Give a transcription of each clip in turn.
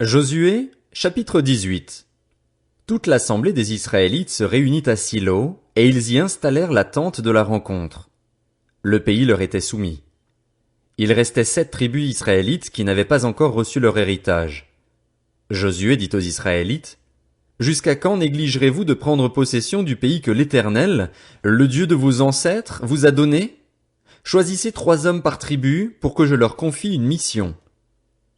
Josué, chapitre 18. Toute l'assemblée des Israélites se réunit à Silo, et ils y installèrent la tente de la rencontre. Le pays leur était soumis. Il restait 7 tribus israélites qui n'avaient pas encore reçu leur héritage. Josué dit aux Israélites, « Jusqu'à quand négligerez-vous de prendre possession du pays que l'Éternel, le Dieu de vos ancêtres, vous a donné? Choisissez 3 hommes par tribu pour que je leur confie une mission.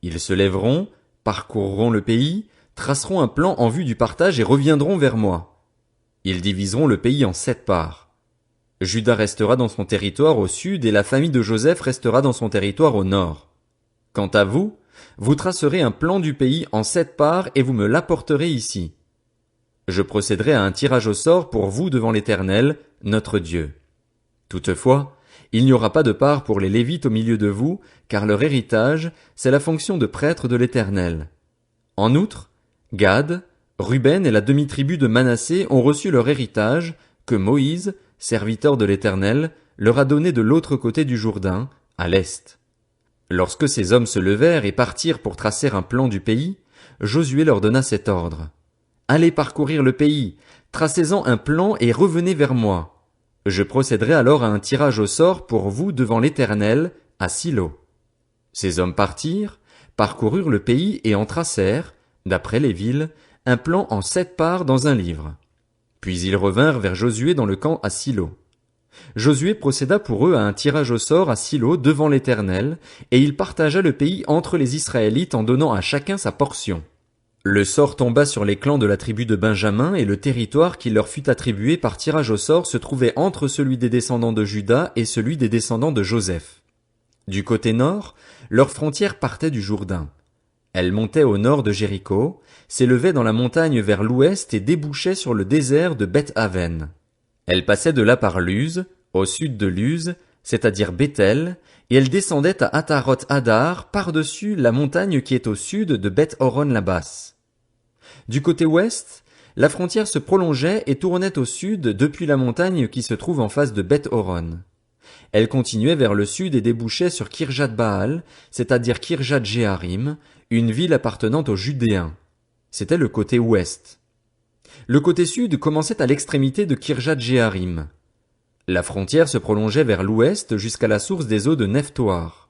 Ils se lèveront, parcourront le pays, traceront un plan en vue du partage et reviendront vers moi. Ils diviseront le pays en 7 parts. Juda restera dans son territoire au sud et la famille de Joseph restera dans son territoire au nord. Quant à vous, vous tracerez un plan du pays en 7 parts et vous me l'apporterez ici. Je procéderai à un tirage au sort pour vous devant l'Éternel, notre Dieu. Toutefois, il n'y aura pas de part pour les Lévites au milieu de vous, car leur héritage, c'est la fonction de prêtre de l'Éternel. En outre, Gad, Ruben et la demi-tribu de Manassé ont reçu leur héritage, que Moïse, serviteur de l'Éternel, leur a donné de l'autre côté du Jourdain, à l'est. Lorsque ces hommes se levèrent et partirent pour tracer un plan du pays, Josué leur donna cet ordre. Allez parcourir le pays, tracez-en un plan et revenez vers moi. Je procéderai alors à un tirage au sort pour vous devant l'Éternel, à Silo. Ces hommes partirent, parcoururent le pays et en tracèrent, d'après les villes, un plan en 7 parts dans un livre. Puis ils revinrent vers Josué dans le camp à Silo. Josué procéda pour eux à un tirage au sort à Silo devant l'Éternel, et il partagea le pays entre les Israélites en donnant à chacun sa portion. Le sort tomba sur les clans de la tribu de Benjamin et le territoire qui leur fut attribué par tirage au sort se trouvait entre celui des descendants de Juda et celui des descendants de Joseph. Du côté nord, leur frontière partait du Jourdain. Elle montait au nord de Jéricho, s'élevait dans la montagne vers l'ouest et débouchait sur le désert de Beth-Aven. Elle passait de là par Luz, au sud de Luz, c'est-à-dire Béthel, et elle descendait à Ataroth-Hadar par-dessus la montagne qui est au sud de Beth-Horon-la-Basse. Du côté ouest, la frontière se prolongeait et tournait au sud depuis la montagne qui se trouve en face de Beth-Horon. Elle continuait vers le sud et débouchait sur Kirjat-Baal, c'est-à-dire Kirjat-Jéarim, une ville appartenant aux Judéens. C'était le côté ouest. Le côté sud commençait à l'extrémité de Kirjat-Jéarim. La frontière se prolongeait vers l'ouest jusqu'à la source des eaux de Nephtoar.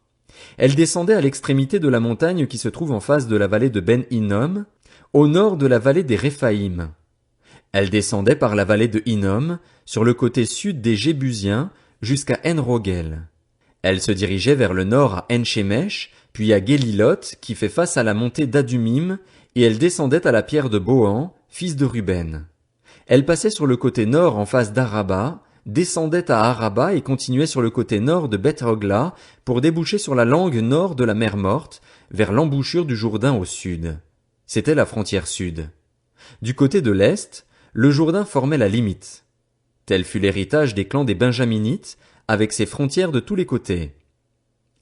Elle descendait à l'extrémité de la montagne qui se trouve en face de la vallée de Ben-Hinnom, au nord de la vallée des Réphaïm. Elle descendait par la vallée de Hinnom, sur le côté sud des Jébusiens, jusqu'à En-Rogel. Elle se dirigeait vers le nord à En-Shemesh, puis à Guélilot, qui fait face à la montée d'Adumim, et elle descendait à la pierre de Bohan, fils de Ruben. Elle passait sur le côté nord en face d'Araba, descendait à Araba et continuait sur le côté nord de Beth-Hogla pour déboucher sur la langue nord de la mer Morte, vers l'embouchure du Jourdain au sud. C'était la frontière sud. Du côté de l'est, le Jourdain formait la limite. Tel fut l'héritage des clans des Benjaminites, avec ses frontières de tous les côtés.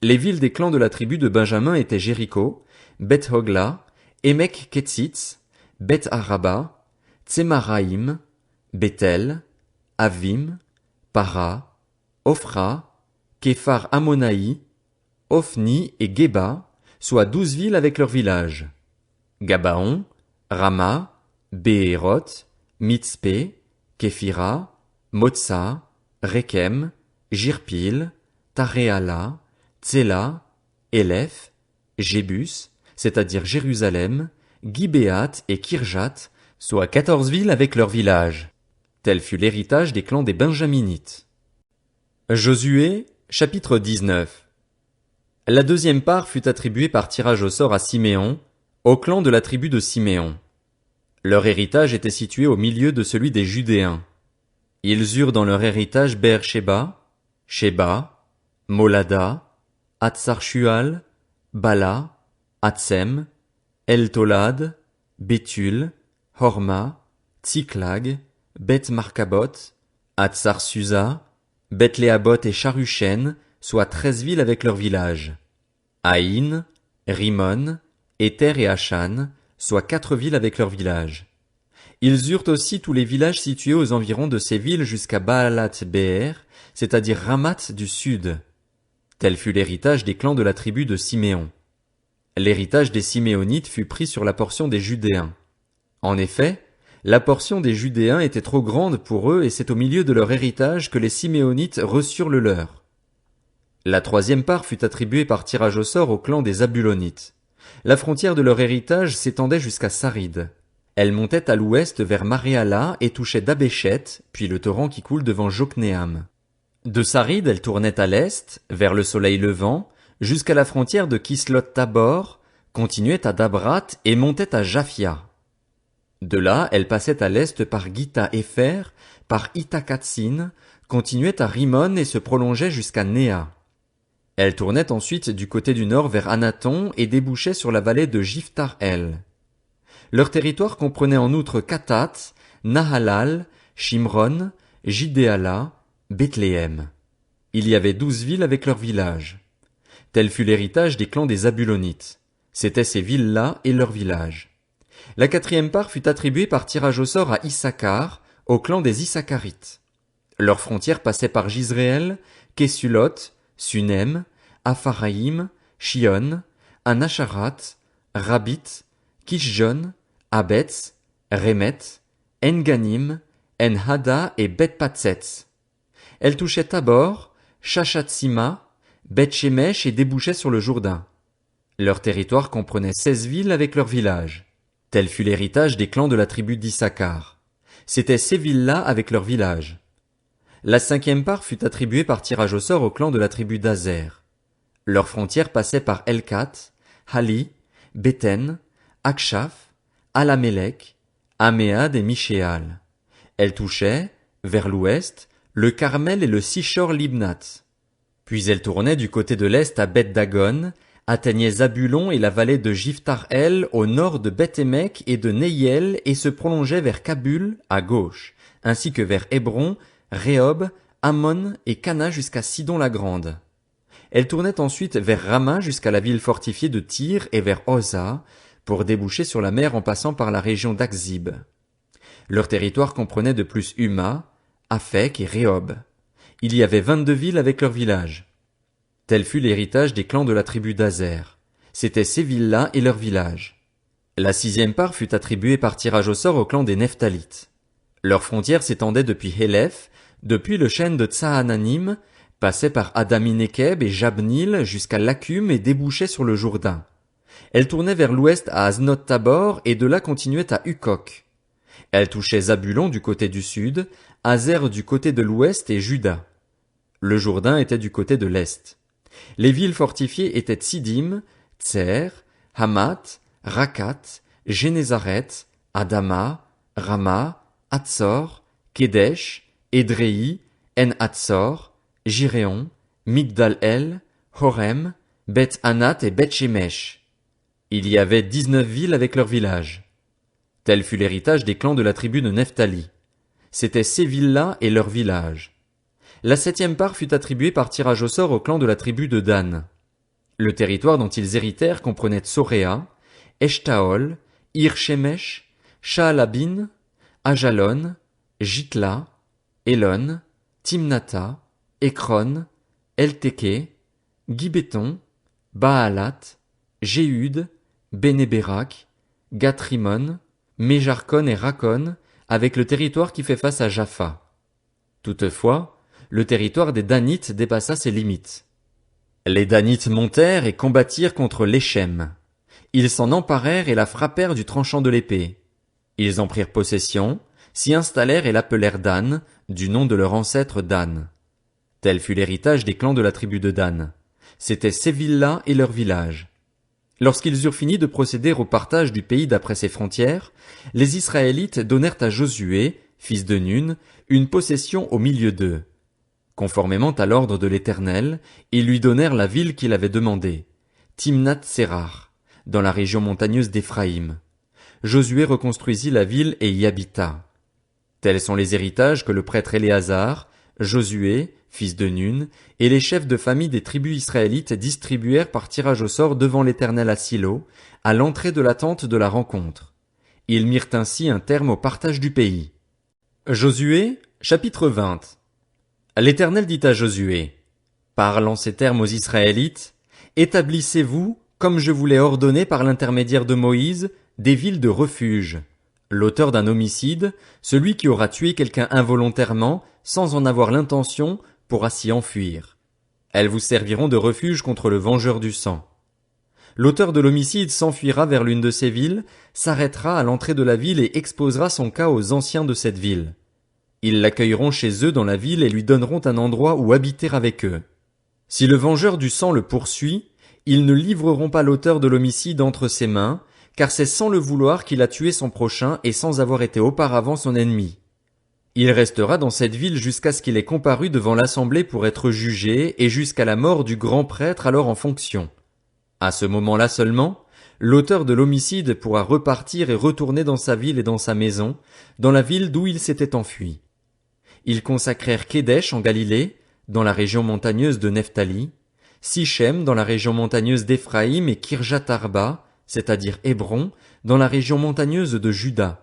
Les villes des clans de la tribu de Benjamin étaient Jéricho, Beth-Hogla, Émek-Kétzitz, Beth-Araba, Tsémaraïm, Béthel, Avim, Para, Ophra, Képhar Ammonaï, Ophni et Géba, soit 12 villes avec leurs villages. Gabaon, Rama, Béhéroth, Mitzpé, Képhira, Motsa, Rékem, Jirpil, Taréala, Tséla, Élef, Jébus, c'est-à-dire Jérusalem, Gibéat et Kirjat, soit 14 villes avec leurs villages. Tel fut l'héritage des clans des Benjaminites. Josué, chapitre 19. La deuxième part fut attribuée par tirage au sort à Siméon, au clan de la tribu de Siméon. Leur héritage était situé au milieu de celui des Judéens. Ils eurent dans leur héritage Beer-Sheba, Sheba, Molada, Hatsar-Shual, Bala, Hatsem, El-Tolad, Béthul, Horma, Tsiklag, Beth-Markabot, Hatsar-Susa, Beth-Léabot et Charushen, soit 13 villes avec leurs villages. Aïn, Rimon, Éther et Achan, soit 4 villes avec leurs villages. Ils eurent aussi tous les villages situés aux environs de ces villes jusqu'à Baalat-Béer, c'est-à-dire Ramat du sud. Tel fut l'héritage des clans de la tribu de Siméon. L'héritage des Siméonites fut pris sur la portion des Judéens. En effet, la portion des Judéens était trop grande pour eux et c'est au milieu de leur héritage que les Siméonites reçurent le leur. La troisième part fut attribuée par tirage au sort au clan des Zabulonites. La frontière de leur héritage s'étendait jusqu'à Saride. Elle montait à l'ouest vers Maréala et touchait Dabéchet, puis le torrent qui coule devant Joknéam. De Saride, elle tournait à l'est, vers le soleil levant, jusqu'à la frontière de Kislot-Tabor, continuait à Dabrat et montait à Japhia. De là, elle passait à l'est par Githa-Épher, par Ithakatsin, continuait à Rimon et se prolongeait jusqu'à Néa. Elle tournait ensuite du côté du nord vers Anaton et débouchait sur la vallée de Jiphtar-El. Leur territoire comprenait en outre Katat, Nahalal, Shimron, Jidéala, Bethléem. Il y avait 12 villes avec leurs villages. Tel fut l'héritage des clans des Zabulonites. C'étaient ces villes-là et leurs villages. La quatrième part fut attribuée par tirage au sort à Issachar, au clan des Issacharites. Leurs frontières passaient par Jizréel, Kesulot, Sunem, Apharaïm, Shion, Anasharat, Rabit, Kishjon, Abetz, Rémet, Enganim, Enhada et Beth-Patsetz. Elle touchait Tabor, Shachatsima, Beth-Shemesh et débouchait sur le Jourdain. Leur territoire comprenait 16 villes avec leurs villages. Tel fut l'héritage des clans de la tribu d'Issachar. C'étaient ces villes-là avec leurs villages. La cinquième part fut attribuée par tirage au sort au clan de la tribu d'Azer. Leurs frontières passaient par Elkat, Hali, Béten, Akshaf, Alamélec, Améad et Michéal. Elle touchait, vers l'ouest, le Carmel et le Sichor Libnath. Puis elle tournait du côté de l'est à Beth-Dagon, atteignait Zabulon et la vallée de Jiphtar-El au nord de Beth-Émec et de Neiel et se prolongeait vers Kabul, à gauche, ainsi que vers Hébron, Rehob, Ammon et Cana jusqu'à Sidon-la-Grande. Elle tournait ensuite vers Rama jusqu'à la ville fortifiée de Tyr et vers Oza, pour déboucher sur la mer en passant par la région d'Akzib. Leur territoire comprenait de plus Huma, Aphek et Rehob. Il y avait 22 villes avec leurs villages. Tel fut l'héritage des clans de la tribu d'Azer. C'étaient ces villes-là et leurs villages. La sixième part fut attribuée par tirage au sort au clan des Nephtalites. Leurs frontières s'étendaient depuis Hélef, depuis le chêne de Tsaananim, passaient par Adami-Nekeb et Jabnil jusqu'à Lakum et débouchaient sur le Jourdain. Elle tournait vers l'ouest à Aznot-Tabor et de là continuait à Hukok. Elle touchait Zabulon du côté du sud, Azer du côté de l'ouest et Juda. Le Jourdain était du côté de l'est. Les villes fortifiées étaient Tsidim, Tser, Hamath, Rakat, Génézaret, Adama, Rama, Hatzor, Kedesh, Édréi, En-Hatzor, Jiréon, Migdal-El, Horem, Beth-Anath et Beth-Shemesh. Il y avait 19 villes avec leurs villages. Tel fut l'héritage des clans de la tribu de Nephtali. C'étaient ces villes-là et leurs villages. La septième part fut attribuée par tirage au sort au clan de la tribu de Dan. Le territoire dont ils héritèrent comprenait Tsoréa, Eshtaol, Ir-Shemesh, Shaalabin, Ajalon, Jitla, Elon, Timnata, Ekron, Elteke, Gibéton, Baalat, Jéhud, Bénéberak, Gathrimon, Méjarkon et Rakon, avec le territoire qui fait face à Jaffa. Toutefois, le territoire des Danites dépassa ses limites. Les Danites montèrent et combattirent contre l'Échem. Ils s'en emparèrent et la frappèrent du tranchant de l'épée. Ils en prirent possession, s'y installèrent et l'appelèrent Dan, du nom de leur ancêtre Dan. Tel fut l'héritage des clans de la tribu de Dan. C'étaient ces villes-là et leurs villages. Lorsqu'ils eurent fini de procéder au partage du pays d'après ses frontières, les Israélites donnèrent à Josué, fils de Nun, une possession au milieu d'eux. Conformément à l'ordre de l'Éternel, ils lui donnèrent la ville qu'il avait demandée, Timnath-Sérar, dans la région montagneuse d'Éphraïm. Josué reconstruisit la ville et y habita. Tels sont les héritages que le prêtre Éléazar, Josué, fils de Nun, et les chefs de famille des tribus israélites distribuèrent par tirage au sort devant l'Éternel à Silo, à l'entrée de la tente de la rencontre. Ils mirent ainsi un terme au partage du pays. Josué, chapitre 20. L'Éternel dit à Josué, parle en ces termes aux Israélites, établissez-vous, comme je vous l'ai ordonné par l'intermédiaire de Moïse, des villes de refuge. L'auteur d'un homicide, celui qui aura tué quelqu'un involontairement, sans en avoir l'intention, pourra s'y enfuir. Elles vous serviront de refuge contre le vengeur du sang. L'auteur de l'homicide s'enfuira vers l'une de ces villes, s'arrêtera à l'entrée de la ville et exposera son cas aux anciens de cette ville. Ils l'accueilleront chez eux dans la ville et lui donneront un endroit où habiter avec eux. Si le vengeur du sang le poursuit, ils ne livreront pas l'auteur de l'homicide entre ses mains, car c'est sans le vouloir qu'il a tué son prochain et sans avoir été auparavant son ennemi. Il restera dans cette ville jusqu'à ce qu'il ait comparu devant l'assemblée pour être jugé et jusqu'à la mort du grand prêtre alors en fonction. À ce moment-là seulement, l'auteur de l'homicide pourra repartir et retourner dans sa ville et dans sa maison, dans la ville d'où il s'était enfui. Ils consacrèrent Kédesh en Galilée, dans la région montagneuse de Nephtali, Sichem dans la région montagneuse d'Éphraïm et Kirjat Arba, c'est-à-dire Hébron, dans la région montagneuse de Juda.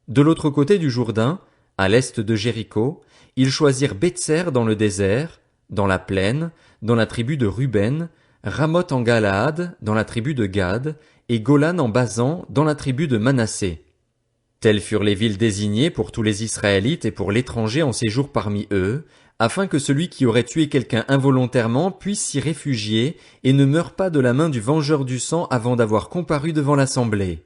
De l'autre côté du Jourdain, à l'est de Jéricho, ils choisirent Bétser dans le désert, dans la plaine, dans la tribu de Ruben, Ramoth en Galaad, dans la tribu de Gad, et Golan en Basan, dans la tribu de Manassé. Telles furent les villes désignées pour tous les Israélites et pour l'étranger en séjour parmi eux, afin que celui qui aurait tué quelqu'un involontairement puisse s'y réfugier et ne meure pas de la main du vengeur du sang avant d'avoir comparu devant l'assemblée.